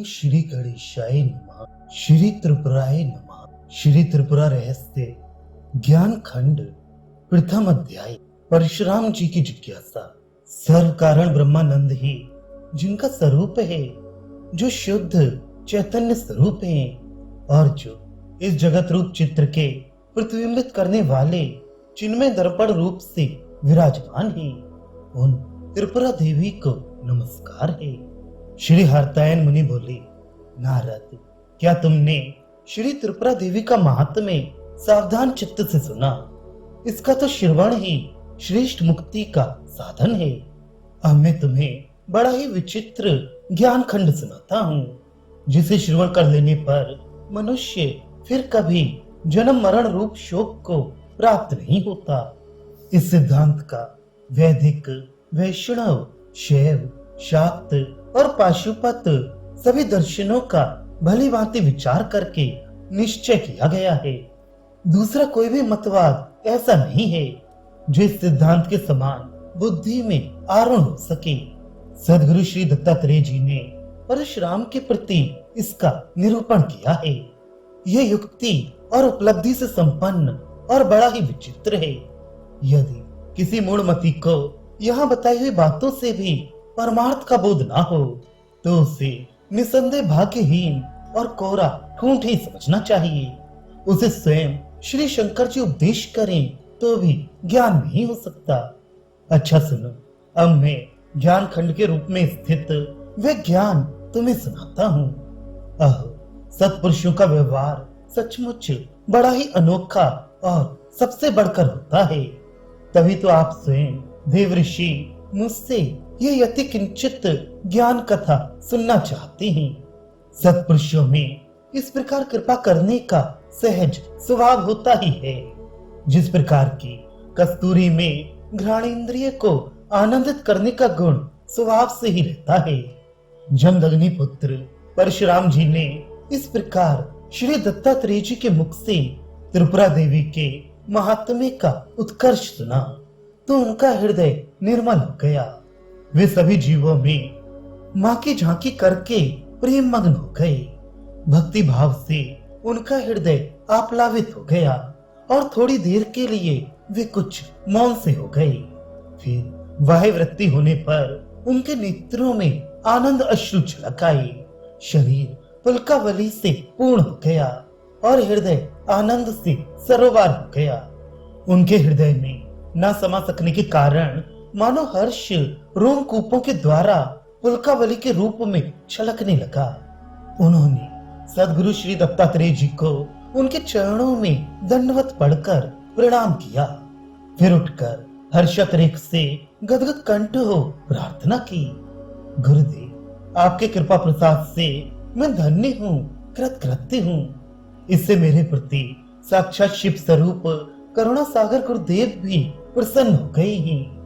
ओम श्री गणेशाय नमः। श्री त्रिपुराय नमः। श्री त्रिपुरा रहस्य ज्ञान खंड प्रथम अध्याय। परशुराम जी की जिज्ञासा। सर्व कारण ब्रह्मानंद ही जिनका स्वरूप है, जो शुद्ध चैतन्य स्वरूप है और जो इस जगत रूप चित्र के प्रतिबिंबित करने वाले चिन्मय दर्पण रूप से विराजमान है, उन त्रिपुरा देवी को नमस्कार है। श्री हरतायन मुनि बोले, नारद, क्या तुमने श्री त्रिपुरा देवी का महात्म्य सावधान चित्त से सुना? इसका तो श्रवण ही श्रेष्ठ मुक्ति का साधन है। अब मैं तुम्हें बड़ा ही विचित्र ज्ञान खंड सुनाता हूँ, जिसे श्रवण कर लेने पर मनुष्य फिर कभी जन्म मरण रूप शोक को प्राप्त नहीं होता। इस सिद्धांत का वैदिक, वैष्णव, शैव, शाक्त और पाशुपत सभी दर्शनों का भली भांति विचार करके निश्चय किया गया है। दूसरा कोई भी मतवाद ऐसा नहीं है जो इस सिद्धांत के समान बुद्धि में आरूढ़ हो सके। सदगुरु श्री दत्तात्रेय जी ने परशुराम के प्रति इसका निरूपण किया है। यह युक्ति और उपलब्धि से संपन्न और बड़ा ही विचित्र है। यदि किसी मूढ़मती को यहाँ बताई हुई बातों से भी परमार्थ का बोध ना हो, तो उसे निसंदेह भाग्यहीन और कोरा ठूंठ ही समझना चाहिए। उसे स्वयं श्री शंकर जी उपदेश करें तो भी ज्ञान नहीं हो सकता। अच्छा सुनो, अब मैं ज्ञान खंड के रूप में स्थित वह ज्ञान तुम्हें सुनाता हूँ। सत्पुरुषों का व्यवहार सचमुच बड़ा ही अनोखा और सबसे बढ़कर होता है। तभी तो आप स्वयं देवऋषि मुझसे ये यति किंचित ज्ञान कथा सुनना चाहते हैं। सत्पुरुषों में इस प्रकार कृपा करने का सहज स्वभाव होता ही है। जिस प्रकार की कस्तूरी में घ्राणेंद्रिय को आनंदित करने का गुण स्वभाव से ही रहता है। जमदग्नि पुत्र परशुराम जी ने इस प्रकार श्री दत्तात्रेय जी के मुख से त्रिपुरा देवी के महात्म्य का उत्कर्ष सुना तो उनका हृदय निर्मल हो गया। वे सभी जीवों में माँ की झांकी करके प्रेम मग्न हो गए। भक्ति भाव से उनका हृदय आप्लावित हो गया और थोड़ी देर के लिए वे कुछ मौन से हो गए। फिर वाह्य वृत्ति होने पर उनके नेत्रों में आनंद अश्रु छलक आए। शरीर पुलकावली से पूर्ण हो गया और हृदय आनंद से सरोवर हो गया। उनके हृदय में न समा सकने के कारण मानो हर्ष रोमकूपों के द्वारा पुलकावली के रूप में छलकने लगा। उन्होंने सदगुरु श्री दत्तात्रेय जी को उनके चरणों में दंडवत पड़कर प्रणाम किया। फिर उठकर हर्षातिरेक से गदगद कंठ हो प्रार्थना की, गुरुदेव, आपके कृपा प्रसाद से मैं धन्य हूँ, कृतकृत्य हूँ। इससे मेरे प्रति साक्षात शिव स्वरूप करुणा सागर गुरुदेव भी प्रसन्न हो गए हैं,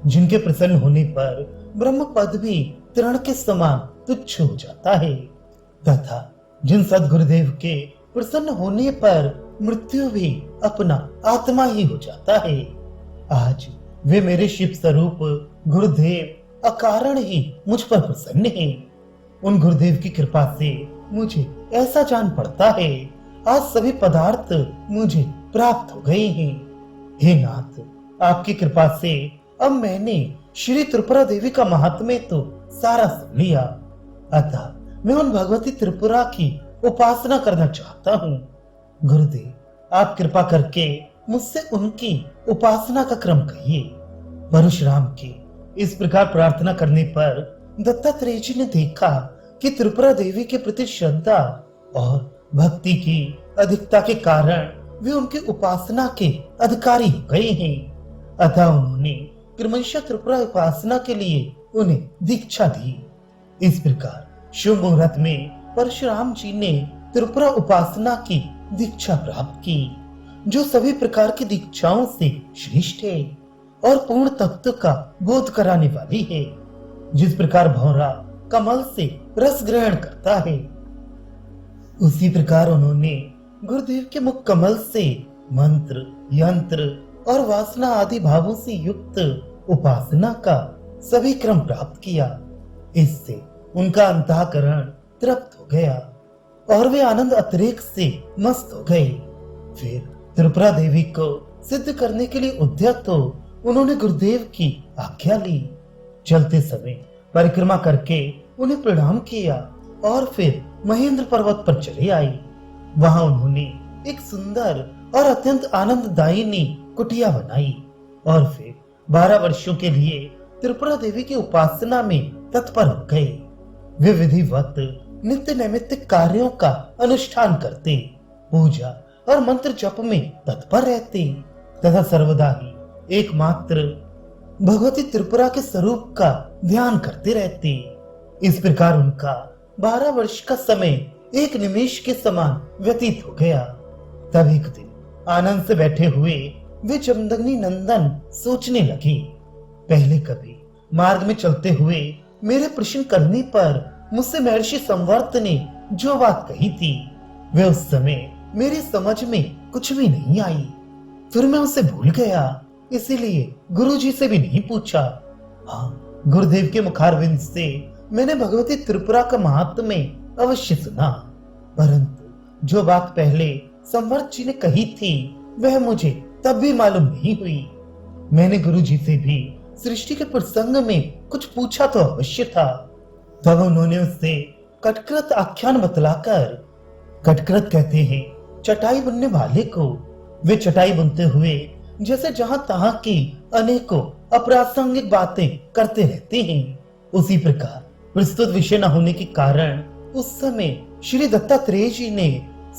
जिनके प्रसन्न होने पर ब्रह्म पद भी तृण के समान तुच्छ हो जाता है, तथा जिन सदगुरुदेव के प्रसन्न होने पर मृत्यु भी अपना आत्मा ही हो जाता है। आज वे मेरे शिव स्वरूप गुरुदेव अकारण ही मुझ पर प्रसन्न हैं। उन गुरुदेव की कृपा से मुझे ऐसा जान पड़ता है, आज सभी पदार्थ मुझे प्राप्त हो गए हैं। हे नाथ, आपकी कृपा से अब मैंने श्री त्रिपुरा देवी का महात्म्य तो सारा सुन लिया, अतः मैं उन भगवती त्रिपुरा की उपासना करना चाहता हूँ। गुरुदेव, आप कृपा करके मुझसे उनकी उपासना का क्रम कहिए। परशुराम की इस प्रकार प्रार्थना करने पर दत्तात्रेय जी ने देखा कि त्रिपुरा देवी के प्रति श्रद्धा और भक्ति की अधिकता के कारण वे उनकी उपासना के अधिकारी हो गए हैं। अतः उन्होंने क्रमशः त्रिपुरा उपासना के लिए उन्हें दीक्षा दी। इस प्रकार शुभ मुहूर्त में परशुराम जी ने त्रिपुरा उपासना की दीक्षा प्राप्त की, जो सभी प्रकार की दीक्षाओं से श्रेष्ठ है और पूर्ण तत्व का बोध कराने वाली है। जिस प्रकार भौरा कमल से रस ग्रहण करता है, उसी प्रकार उन्होंने गुरुदेव के मुख कमल से मंत्र, यंत्र और वासना आदि भावों से युक्त उपासना का सभी क्रम प्राप्त किया। इससे उनका अंतःकरण तृप्त हो गया और वे आनंद अतिरेक से मस्त हो गए। फिर त्रिपुरा देवी को सिद्ध करने के लिए उद्यत हो उन्होंने गुरुदेव की आज्ञा ली। चलते समय परिक्रमा करके उन्हें प्रणाम किया और फिर महेंद्र पर्वत पर चले आई। वहां उन्होंने एक सुंदर और अत्यंत आनंददायिनी कुटिया बनाई और फिर 12 वर्षों के लिए त्रिपुरा देवी की उपासना में तत्पर हो गए। वे विधिवत नित्य नैमित्तिक कार्यों का अनुष्ठान करते, पूजा और मंत्र जप में तत्पर रहते तथा सर्वदा ही एकमात्र भगवती त्रिपुरा के स्वरूप का ध्यान करते रहते। इस प्रकार उनका 12 वर्ष का समय एक निमेष के समान व्यतीत हो गया। तब एक दिन आनंद से बैठे हुए वे जमदग्नि नंदन सोचने लगे, पहले कभी मार्ग में चलते हुए मेरे प्रश्न करने पर मुझसे महर्षि संवर्त ने जो बात कही थी वे उस समय मेरी समझ में कुछ भी नहीं आई। फिर मैं उसे भूल गया, इसीलिए गुरुजी से भी नहीं पूछा। हाँ, गुरुदेव के मुखारविंद से मैंने भगवती त्रिपुरा का महात्म्य अवश्य सुना, परंतु जो बात पहले संवर्त जी ने कही थी वह मुझे तब भी मालूम नहीं हुई। मैंने गुरुजी से भी सृष्टि के प्रसंग में कुछ पूछा तो अवश्य था। तब उन्होंने उससे कटकृत आख्यान बतलाकर, कटकृत कहते हैं चटाई बुनने वाले को, वे चटाई बुनते हुए जैसे जहां तहां की अनेकों अप्रासंगिक बातें करते रहते हैं, उसी प्रकार प्रस्तुत विषय न होने के कारण उस समय श्री दत्तात्रेय जी ने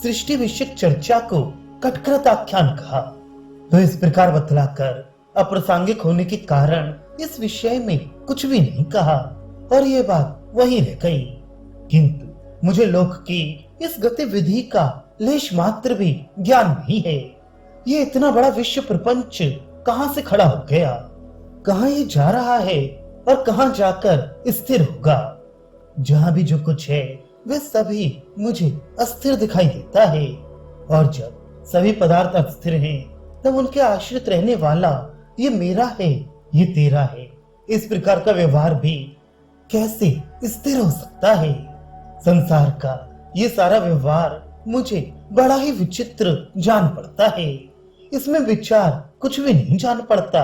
सृष्टि विषयक चर्चा को कटकृत आख्यान कहा। तो इस प्रकार बतलाकर अप्रासंगिक होने के कारण इस विषय में कुछ भी नहीं कहा और ये बात वही रह गई। किंतु मुझे लोक की इस गतिविधि का लेश मात्र भी ज्ञान नहीं है। ये इतना बड़ा विश्व प्रपंच कहां से खड़ा हो गया, कहां ये जा रहा है और कहां जाकर स्थिर होगा। जहां भी जो कुछ है वह सभी मुझे अस्थिर दिखाई देता है और जब सभी पदार्थ अस्थिर हैं तब उनके आश्रित रहने वाला ये मेरा है, ये तेरा है, इस प्रकार का व्यवहार भी कैसे स्थिर हो सकता है। संसार का ये सारा व्यवहार मुझे बड़ा ही विचित्र जान पड़ता है। इसमें विचार कुछ भी नहीं जान पड़ता।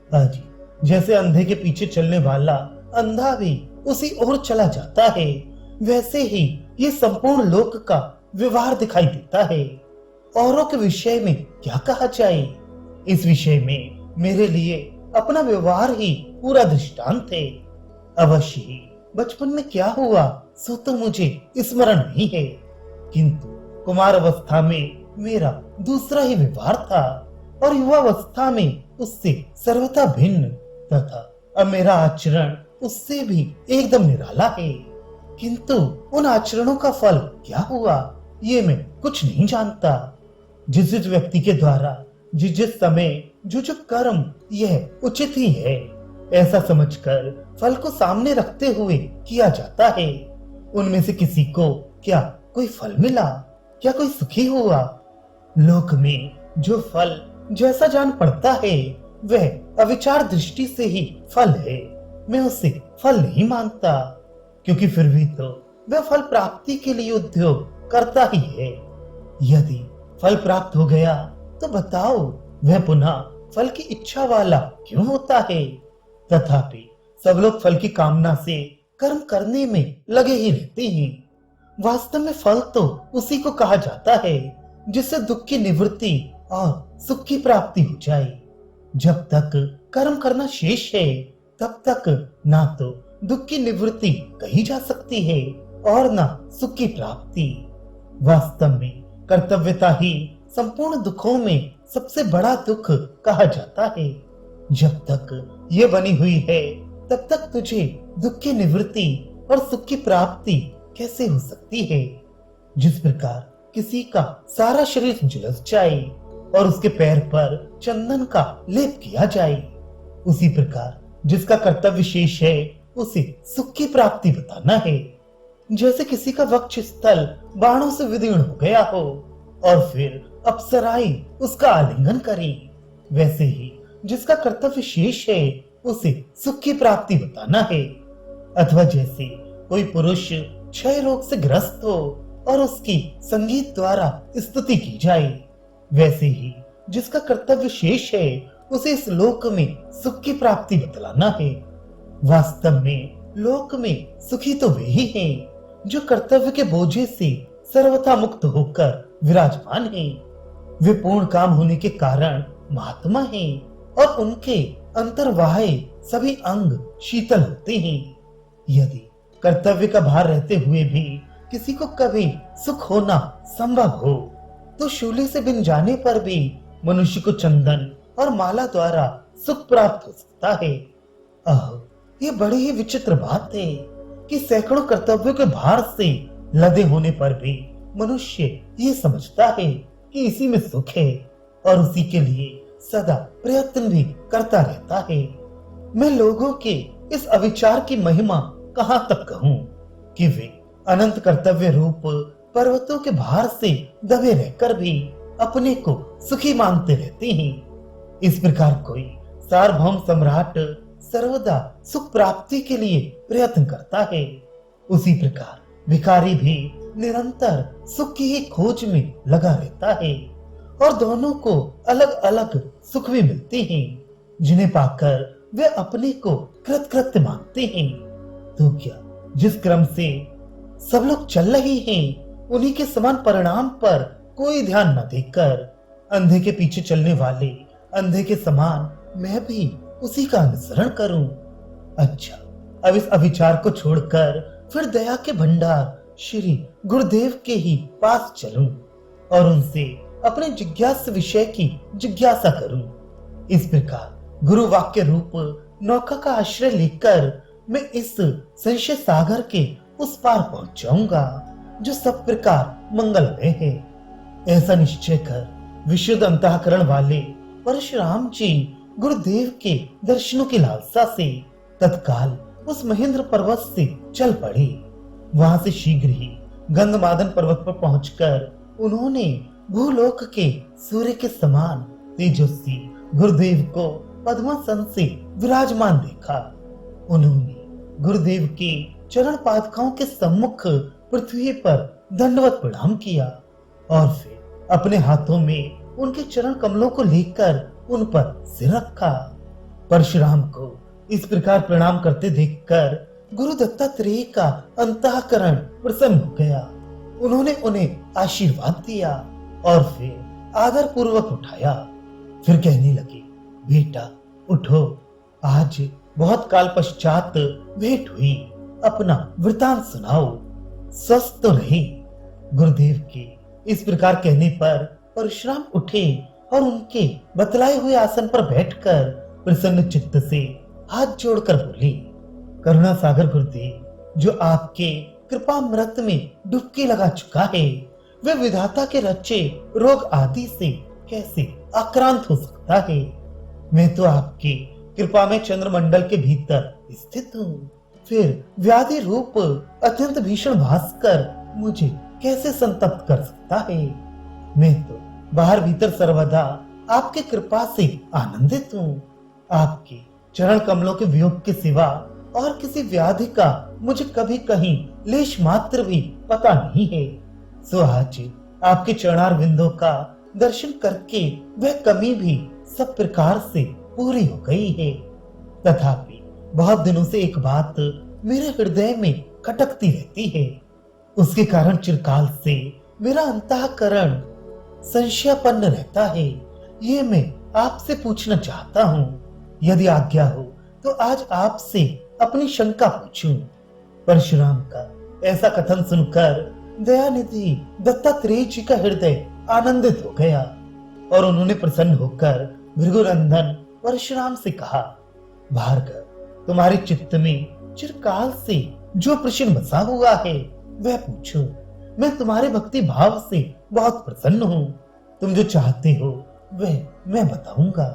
आज जैसे अंधे के पीछे चलने वाला अंधा भी उसी ओर चला जाता है, वैसे ही ये संपूर्ण लोक का व्यवहार दिखाई देता है। औरों के विषय में क्या कहा जाए, इस विषय में मेरे लिए अपना व्यवहार ही पूरा दृष्टांत है। अवश्य ही बचपन में क्या हुआ सो तो मुझे स्मरण नहीं है, किंतु कुमार अवस्था में मेरा दूसरा ही व्यवहार था और युवावस्था में उससे सर्वथा भिन्न तथा अब मेरा आचरण उससे भी एकदम निराला है। किंतु उन आचरणों का फल क्या हुआ ये मैं कुछ नहीं जानता। जिस जिस व्यक्ति के द्वारा जिस जिस समय जो जो कर्म यह उचित ही है ऐसा समझकर फल को सामने रखते हुए किया जाता है। उनमें से किसी को क्या कोई फल मिला, क्या कोई सुखी हुआ? लोक में जो फल जैसा जान पड़ता है वह अविचार दृष्टि से ही फल है। मैं उसे फल नहीं मानता, क्योंकि फिर भी तो वह फल प्राप्ति के लिए उद्योग करता ही है। यदि फल प्राप्त हो गया तो बताओ वह पुनः फल की इच्छा वाला क्यों होता है? तथापि सब लोग फल की कामना से कर्म करने में लगे ही रहते हैं। वास्तव में फल तो उसी को कहा जाता है जिससे दुख की निवृत्ति और सुख की प्राप्ति हो जाए। जब तक कर्म करना शेष है तब तक ना तो दुख की निवृत्ति कही जा सकती है और ना सुख की प्राप्ति। वास्तव में कर्तव्यता ही संपूर्ण दुखों में सबसे बड़ा दुख कहा जाता है। जब तक ये बनी हुई है तब तक तुझे दुख की निवृत्ति और सुख की प्राप्ति कैसे हो सकती है? जिस प्रकार किसी का सारा शरीर झुलस जाए और उसके पैर पर चंदन का लेप किया जाए, उसी प्रकार जिसका कर्तव्य शेष है उसे सुख की प्राप्ति बताना है। जैसे किसी का वक्ष स्थल बाणों से विदीर्ण हो गया हो और फिर अप्सराएं उसका आलिंगन करें, वैसे ही जिसका कर्तव्य शेष है उसे सुख की प्राप्ति बताना है। अथवा जैसे कोई पुरुष क्षय रोग से ग्रस्त हो और उसकी संगीत द्वारा स्तुति की जाए, वैसे ही जिसका कर्तव्य शेष है उसे इस लोक में सुख की प्राप्ति बतलाना है। वास्तव में लोक में सुखी तो वे ही हैं जो कर्तव्य के बोझे से सर्वथा मुक्त होकर विराजमान हैं। वे पूर्ण काम होने के कारण महात्मा हैं और उनके अंतर्वाह सभी अंग शीतल होते हैं। यदि कर्तव्य का भार रहते हुए भी किसी को कभी सुख होना संभव हो तो शूली से बिन जाने पर भी मनुष्य को चंदन और माला द्वारा सुख प्राप्त हो सकता है। ये बड़ी ही विचित्र बात है कि सैकड़ों कर्तव्यों के भार से लदे होने पर भी मनुष्य ये समझता है कि इसी में सुख है और उसी के लिए सदा प्रयत्न भी करता रहता है। मैं लोगों के इस अविचार की महिमा कहां तक कहूं कि वे अनंत कर्तव्य रूप पर्वतों के भार से दबे रहकर भी अपने को सुखी मानते रहते हैं। इस प्रकार कोई सार्वभौम सम्राट सर्वदा सुख प्राप्ति के लिए प्रयत्न करता है, उसी प्रकार भिखारी भी निरंतर सुख की ही खोज में लगा रहता है और दोनों को अलग अलग सुख भी मिलते हैं जिन्हें पाकर वे अपने को कृतकृत्य मानते हैं। तो क्या जिस क्रम से सब लोग चल रहे हैं उन्हीं के समान परिणाम पर कोई ध्यान न देकर अंधे के पीछे चलने वाले अंधे के समान मैं भी उसी का अनुसरण करूं? अच्छा, अब इस अविचार को छोड़कर फिर दया के भंडार श्री गुरुदेव के ही पास चलूं और उनसे अपने जिज्ञास विषय की जिज्ञासा करूं। इस प्रकार गुरु वाक्य रूप नौका का आश्रय लेकर मैं इस संशय सागर के उस पार पहुंच जाऊंगा जो सब प्रकार मंगलमय है। ऐसा निश्चय कर विशुद्ध अंतःकरण वाले परशुराम जी गुरुदेव के दर्शनों की लालसा से तत्काल उस महेंद्र पर्वत से चल पड़े। वहां से शीघ्र ही गंधमादन पर्वत पर पहुंचकर उन्होंने भूलोक के सूर्य के समान तेजस्वी गुरुदेव को पद्मासन से विराजमान देखा। उन्होंने गुरुदेव के चरण पादुकाओं के सम्मुख पृथ्वी पर दंडवत प्रणाम किया और फिर अपने हाथों में उनके चरण कमलों को लेकर उन पर सिर रखा। परशुराम को इस प्रकार प्रणाम करते देखकर गुरु दत्तात्रेय का अंतःकरण प्रसन्न हो गया। उन्होंने उन्हें आशीर्वाद दिया और फिर आदर पूर्वक उठाया। फिर कहने लगे, बेटा उठो, आज बहुत काल पश्चात भेंट हुई, अपना वृतांत सुनाओ, स्वस्थ तो रहे। गुरुदेव के इस प्रकार कहने पर परशुराम उठे और उनके बतलाए हुए आसन पर बैठकर प्रसन्न चित्त से हाथ जोड़कर बोले, करुणा सागर गुरुदेव, जो आपके कृपामृत में डुबकी लगा चुका है, वे विधाता के रचे रोग आदि से कैसे आक्रांत हो सकता है? मैं तो आपकी कृपा में चंद्रमंडल के भीतर स्थित हूँ, फिर व्याधि रूप अत्यंत भीषण भास्कर मुझे कैसे संतप्त कर सकता है? मैं तो बाहर भीतर सर्वदा आपके कृपा से आनंदित हूँ। आपके चरण कमलों के वियोग के सिवा और किसी व्याधि का मुझे कभी कहीं लेश मात्र भी पता नहीं है। सो आज आपके चरणार बिंदों का दर्शन करके वह कमी भी सब प्रकार से पूरी हो गई है। तथापि बहुत दिनों से एक बात मेरे हृदय में खटकती रहती है। उसके कारण चिरकाल से मेरा अंतःकरण संशयापन्न रहता है। ये मैं आपसे पूछना चाहता हूँ। यदि आज्ञा हो तो आज आपसे अपनी शंका पूछूं। परशुराम का ऐसा कथन सुनकर दयानिधि दत्तात्रेय जी का हृदय आनंदित हो गया और उन्होंने प्रसन्न होकर भृगुनंदन परशुराम से कहा, भार्गव, तुम्हारे चित्त में चिरकाल से जो प्रश्न बसा हुआ है वह पूछो। मैं तुम्हारे भक्ति भाव से बहुत प्रसन्न हूँ। तुम जो चाहते हो वह मैं बताऊंगा।